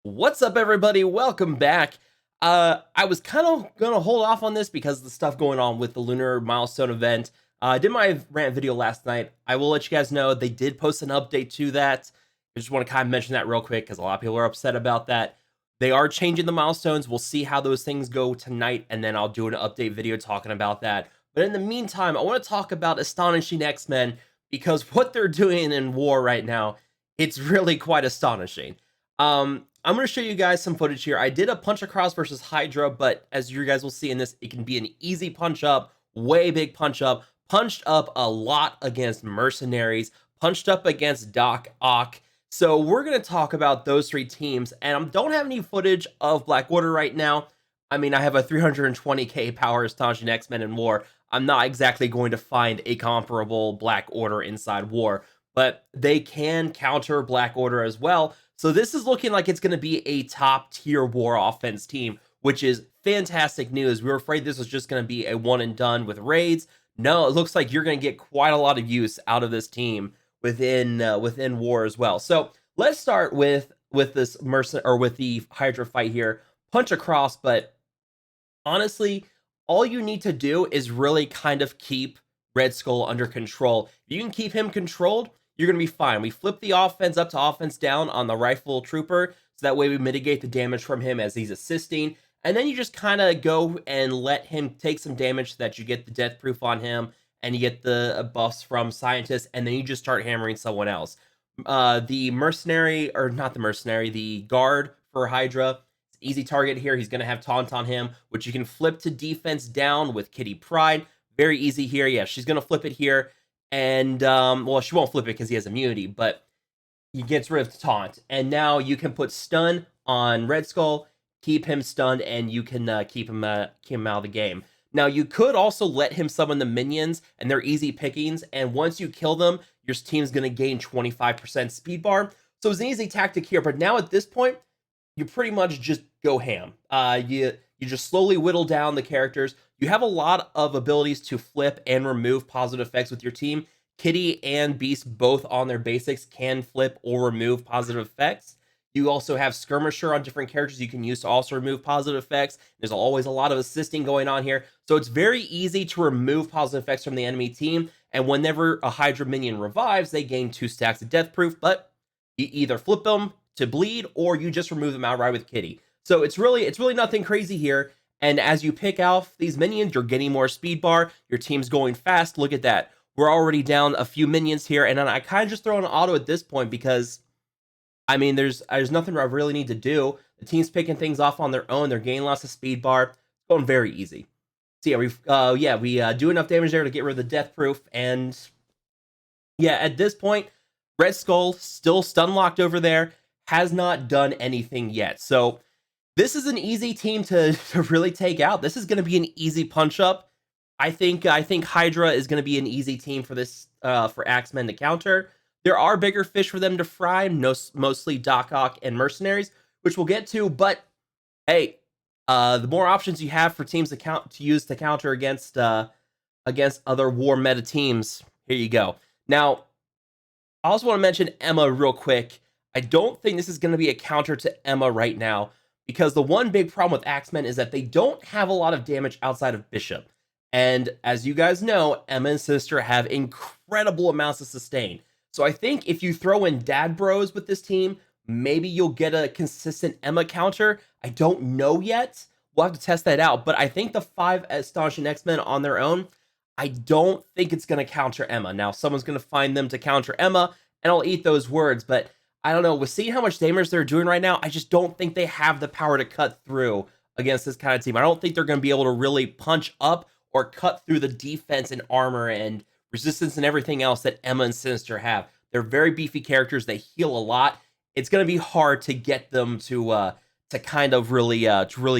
What's up, everybody? Welcome back. I was kind of gonna hold off on this because of the stuff going on with the lunar milestone event. I did my rant video last night. I will let you guys know they did post an update to that. I just want to kind of mention that real quick because a lot of people are upset about that. They are changing the milestones. We'll see how those things go tonight, and then I'll do an update video talking about that. But in the meantime, I want to talk about Astonishing X-Men because what they're doing in war right now, it's really quite astonishing. I'm going to show you guys some footage here. I did a punch across versus Hydra, but as you guys will see in this, it can be an easy punch up, way big punch up, punched up a lot against Mercenaries, punched up against Doc Ock. So we're going to talk about those three teams, and I don't have any footage of Black Order right now. I mean, I have a 320k power Astonishing X-Men in War. I'm not exactly going to find a comparable Black Order inside War, but they can counter Black Order as well. So this is looking like it's going to be a top tier war offense team, which is fantastic news. We were afraid this was just going to be a one and done with raids. No, it looks like you're going to get quite a lot of use out of this team within war as well. So let's start with this with the Hydra fight here. Punch across, but honestly, all you need to do is really kind of keep Red Skull under control. If you can keep him controlled, you're going to be fine. We flip the offense up to offense down on the rifle trooper, so that way we mitigate the damage from him as he's assisting. And then you just kind of go and let him take some damage so that you get the death proof on him and you get the buffs from scientists, and then you just start hammering someone else. The mercenary, or not the mercenary, the guard for Hydra, easy target here. He's going to have taunt on him, which you can flip to defense down with Kitty Pryde. Very easy here. Yeah, she's going to flip it here. And, well, she won't flip it because he has immunity, but he gets rid of taunt. And now you can put stun on Red Skull, keep him stunned, and you can keep him out of the game. Now, you could also let him summon the minions, and they're easy pickings. And once you kill them, your team's going to gain 25% speed bar. So it's an easy tactic here. But now at this point, you pretty much just go ham. You just slowly whittle down the characters. You have a lot of abilities to flip and remove positive effects with your team. Kitty and Beast, both on their basics, can flip or remove positive effects. You also have Skirmisher on different characters you can use to also remove positive effects. There's always a lot of assisting going on here. So it's very easy to remove positive effects from the enemy team. And whenever a Hydra minion revives, they gain 2 stacks of death proof. But you either flip them to bleed or you just remove them outright with Kitty. So it's really nothing crazy here. And as you pick off these minions, you're getting more speed bar. Your team's going fast. Look at that. We're already down a few minions here. And then I kind of just throw an auto at this point because, I mean, there's nothing I really need to do. The team's picking things off on their own. They're gaining lots of speed bar. It's going very easy. So yeah, we do enough damage there to get rid of the death proof. And yeah, at this point, Red Skull still stun locked over there. Has not done anything yet. So this is an easy team to really take out. This is going to be an easy punch up. I think Hydra is going to be an easy team for this for Axemen to counter. There are bigger fish for them to fry, mostly Doc Ock and Mercenaries, which we'll get to. But hey, the more options you have for teams to use to counter against other war meta teams, here you go. Now, I also want to mention Emma real quick. I don't think this is going to be a counter to Emma right now, because the one big problem with Axemen is that they don't have a lot of damage outside of Bishop. And as you guys know, Emma and Sister have incredible amounts of sustain. So I think if you throw in Dad Bros with this team, maybe you'll get a consistent Emma counter. I don't know yet. We'll have to test that out. But I think the 5 Astonishing X-Men on their own, I don't think it's going to counter Emma. Now, someone's going to find them to counter Emma, and I'll eat those words, but I don't know. With seeing how much damage they're doing right now, I just don't think they have the power to cut through against this kind of team. I don't think they're going to be able to really punch up or cut through the defense and armor and resistance and everything else that Emma and Sinister have. They're very beefy characters. They heal a lot. It's going to be hard to get them to kind of really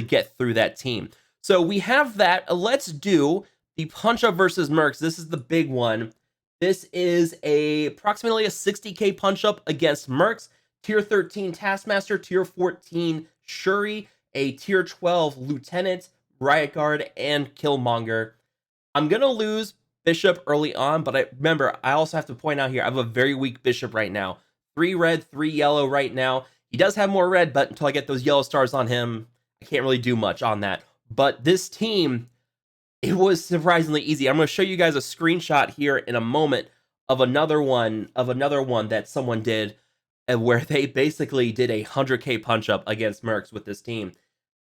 get through that team. So we have that. Let's do the punch up versus Mercs. This is the big one. This is approximately a 60k punch up against Mercs, tier 13 Taskmaster, tier 14 Shuri, a tier 12 Lieutenant, Riot Guard, and Killmonger. I'm going to lose Bishop early on, but remember, I also have to point out here, I have a very weak Bishop right now. 3 red, 3 yellow right now. He does have more red, but until I get those yellow stars on him, I can't really do much on that. But this team, it was surprisingly easy. I'm going to show you guys a screenshot here in a moment of another one that someone did, where they basically did a 100k punch up against Mercs with this team.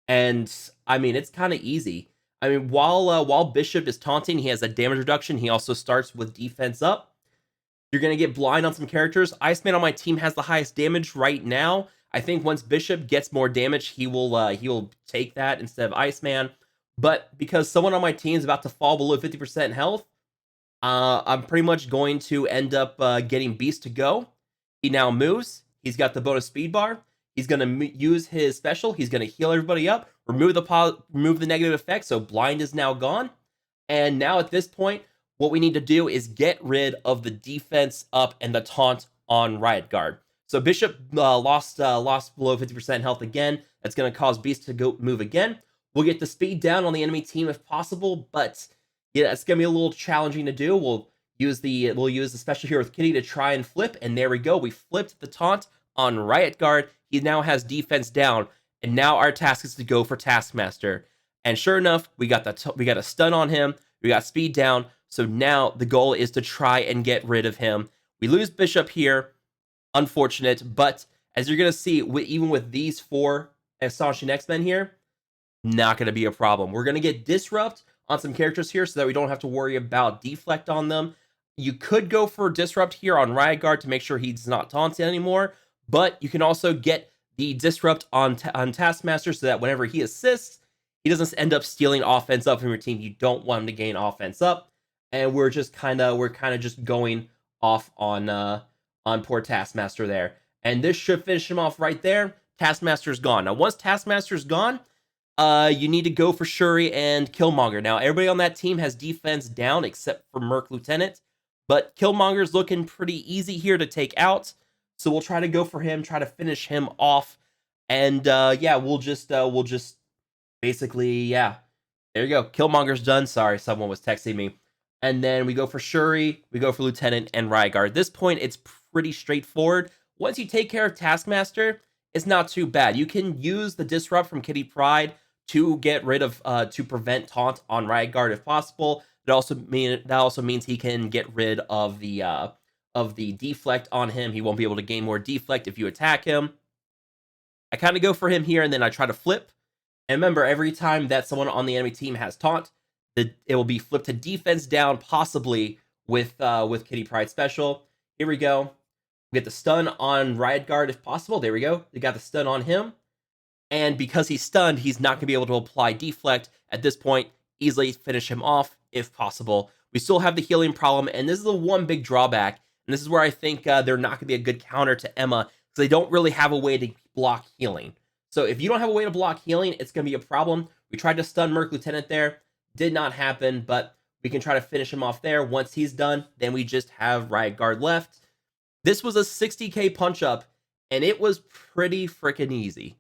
And I mean, it's kind of easy. I mean, while Bishop is taunting, he has a damage reduction. He also starts with defense up. You're going to get blind on some characters. Iceman on my team has the highest damage right now. I think once Bishop gets more damage, he will take that instead of Iceman. But because someone on my team is about to fall below 50% health, I'm pretty much going to end up getting Beast to go. He now moves. He's got the bonus speed bar. He's going to use his special. He's going to heal everybody up, remove the negative effect, so blind is now gone. And now at this point, what we need to do is get rid of the defense up and the taunt on Riot Guard. So Bishop lost below 50% health again. That's going to cause Beast to go move again. We'll get the speed down on the enemy team if possible, but yeah, it's going to be a little challenging to do. We'll use the special here with Kitty to try and flip, and there we go. We flipped the taunt on Riot Guard. He now has defense down, and now our task is to go for Taskmaster. And sure enough, we got a stun on him. We got speed down. So now the goal is to try and get rid of him. We lose Bishop here, unfortunate, but as you're gonna see, even with these 4 Astonishing X-Men here, not gonna be a problem. We're gonna get Disrupt on some characters here so that we don't have to worry about Deflect on them. You could go for Disrupt here on Riot Guard to make sure he's not taunted anymore, but you can also get the Disrupt on Taskmaster so that whenever he assists, he doesn't end up stealing offense up from your team. You don't want him to gain offense up. And we're kind of just going off on poor Taskmaster there. And this should finish him off right there. Taskmaster's gone. Now, once Taskmaster's gone, you need to go for Shuri and Killmonger. Now, everybody on that team has defense down except for Merc Lieutenant. But Killmonger's looking pretty easy here to take out. So we'll try to go for him, try to finish him off. And yeah, we'll just basically, yeah. There you go. Killmonger's done. Sorry, someone was texting me. And then we go for Shuri, we go for Lieutenant, and Riot Guard. At this point, it's pretty straightforward. Once you take care of Taskmaster, it's not too bad. You can use the Disrupt from Kitty Pryde to get rid of, to prevent taunt on Riot Guard if possible. That also means he can get rid of the deflect on him. He won't be able to gain more deflect if you attack him. I kind of go for him here, and then I try to flip. And remember, every time that someone on the enemy team has taunt, it will be flipped to defense down, possibly with Kitty Pryde special. Here we go. We get the stun on Riot Guard if possible. There we go. We got the stun on him. And because he's stunned, he's not going to be able to apply deflect at this point. Easily finish him off if possible. We still have the healing problem, and this is the one big drawback. And this is where I think they're not going to be a good counter to Emma, because they don't really have a way to block healing. So if you don't have a way to block healing, it's going to be a problem. We tried to stun Merc Lieutenant there. Did not happen, but we can try to finish him off there. Once he's done, then we just have Riot Guard left. This was a 60k punch up, and it was pretty freaking easy.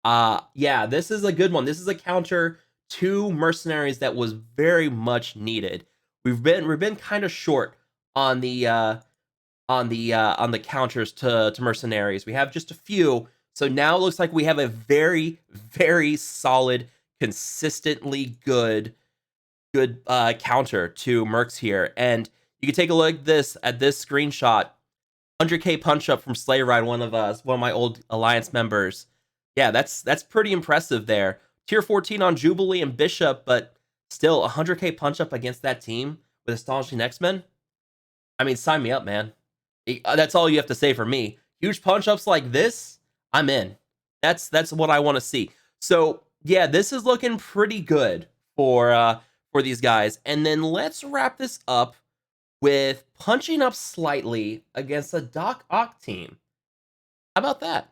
Yeah, this is a good one. This is a counter to Mercenaries that was very much needed. We've been kind of short on the counters to Mercenaries. We have just a few, so now it looks like we have a very, very solid, consistently good counter to Mercs here. And you can take a look at this screenshot. 100k punch up from Slay Ride, one of my old Alliance members. Yeah, that's pretty impressive there. Tier 14 on Jubilee and Bishop, but still 100k punch up against that team with Astonishing X-Men. I mean, sign me up, man. That's all you have to say for me. Huge punch ups like this, I'm in. That's what I want to see. So yeah, this is looking pretty good for these guys. And then let's wrap this up with punching up slightly against a Doc Ock team. How about that?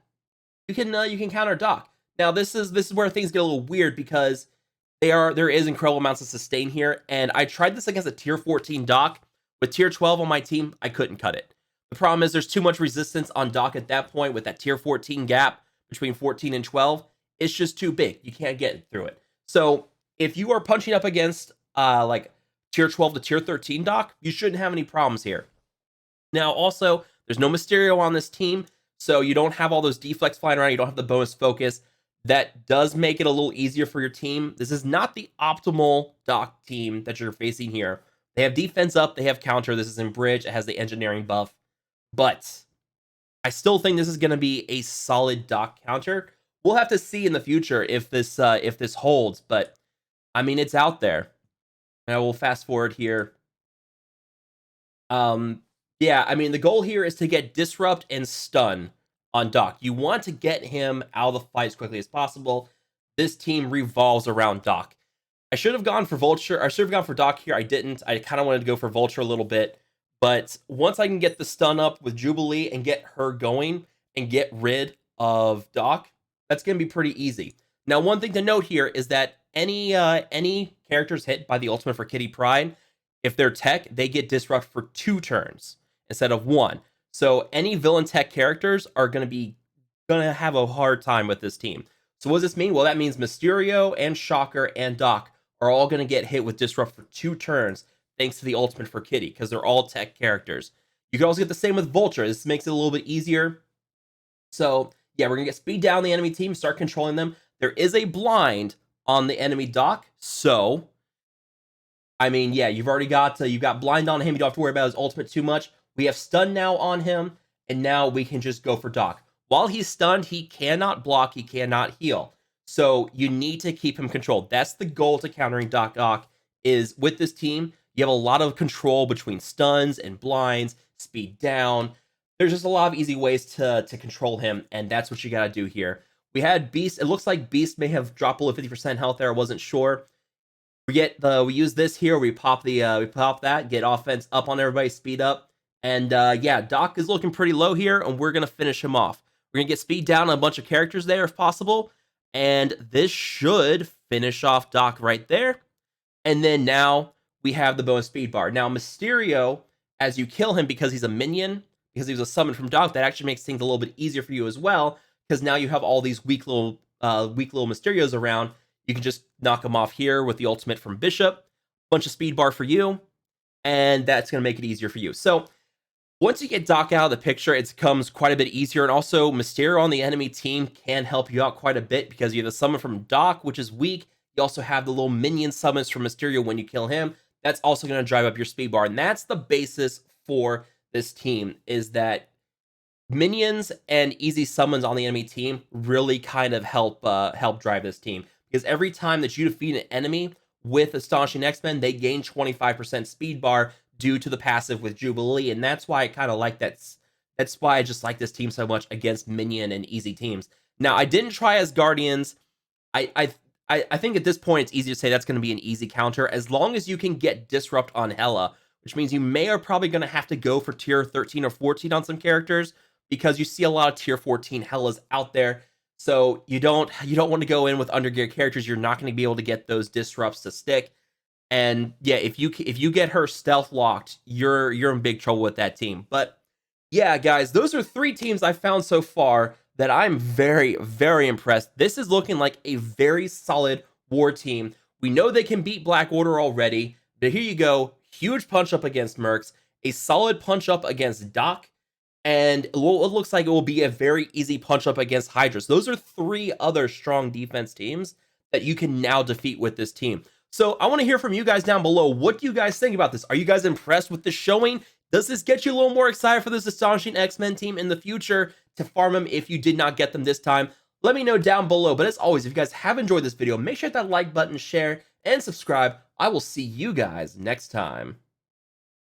You can counter Doc. Now this is where things get a little weird, because there is incredible amounts of sustain here, and I tried this against a tier 14 Doc. With tier 12 on my team, I couldn't cut it. The problem is there's too much resistance on Doc at that point with that tier 14 gap between 14 and 12. It's just too big. You can't get through it. So if you are punching up against like tier 12 to tier 13 Doc, you shouldn't have any problems here. Now also, there's no Mysterio on this team, So you don't have all those deflects flying around. You don't have the bonus focus. That does make it a little easier for your team. This is not the optimal Doc team that you're facing here. They have defense up. They have counter. This is in bridge. It has the engineering buff. But I still think this is going to be a solid Doc counter. We'll have to see in the future if this holds. But, I mean, it's out there. And I will fast forward here. Yeah, I mean, the goal here is to get Disrupt and Stun on Doc. You want to get him out of the fight as quickly as possible. This team revolves around Doc. I should have gone for Vulture. I should have gone for Doc here. I didn't. I kind of wanted to go for Vulture a little bit. But once I can get the stun up with Jubilee and get her going and get rid of Doc, that's going to be pretty easy. Now, one thing to note here is that any characters hit by the ultimate for Kitty Pryde, if they're tech, they get disrupt for 2 turns instead of 1. So any villain tech characters are going to have a hard time with this team. So what does this mean? Well, that means Mysterio and Shocker and Doc are all going to get hit with disrupt for 2 turns thanks to the ultimate for Kitty, because they're all tech characters. You can also get the same with Vulture. This makes it a little bit easier. So yeah, we're going to get speed down the enemy team, start controlling them. There is a blind on the enemy Doc, so I mean, yeah, you've got blind on him. You don't have to worry about his ultimate too much. We have stun now on him, and now we can just go for Doc. While he's stunned, he cannot block, he cannot heal. So you need to keep him controlled. That's the goal to countering Doc is with this team. You have a lot of control between stuns and blinds, speed down. There's just a lot of easy ways to control him, and that's what you got to do here. We had Beast. It looks like Beast may have dropped below 50% health there. I wasn't sure. We use this here. We pop that, get offense up on everybody, speed up, and yeah, Doc is looking pretty low here, and we're gonna finish him off. We're gonna get speed down on a bunch of characters there if possible, and this should finish off Doc right there. And then now we have the bonus speed bar. Now Mysterio, as you kill him because he's a minion, because he was a summon from Doc, that actually makes things a little bit easier for you as well, because now you have all these weak little Mysterios around. You can just knock him off here with the ultimate from Bishop, bunch of speed bar for you, and that's going to make it easier for you. So once you get Doc out of the picture, it becomes quite a bit easier, and also Mysterio on the enemy team can help you out quite a bit because you have the summon from Doc, which is weak. You also have the little minion summons from Mysterio when you kill him. That's also going to drive up your speed bar, and that's the basis for this team, is that minions and easy summons on the enemy team really kind of help drive this team. Because every time that you defeat an enemy with Astonishing X-Men, they gain 25% speed bar due to the passive with Jubilee, and that's why I kind of like that. That's why I just like this team so much against minion and easy teams. Now, I didn't try as Guardians. I think at this point it's easy to say that's going to be an easy counter as long as you can get Disrupt on Hela, which means you may are probably going to have to go for tier 13 or 14 on some characters because you see a lot of tier 14 Helas out there. So you don't want to go in with undergear characters. You're not going to be able to get those disrupts to stick. And yeah, if you get her stealth locked, you're in big trouble with that team. But yeah, guys, those are 3 teams I found so far that I'm very, very impressed. This is looking like a very solid war team. We know they can beat Black Order already, but here you go. Huge punch up against Mercs, a solid punch up against Doc, and it looks like it will be a very easy punch up against Hydra. So those are 3 other strong defense teams that you can now defeat with this team. So I want to hear from you guys down below. What do you guys think about this? Are you guys impressed with the showing? Does this get you a little more excited for this Astonishing X-Men team in the future to farm them if you did not get them this time? Let me know down below. But as always, if you guys have enjoyed this video, make sure to hit that like button, share, and subscribe. I will see you guys next time.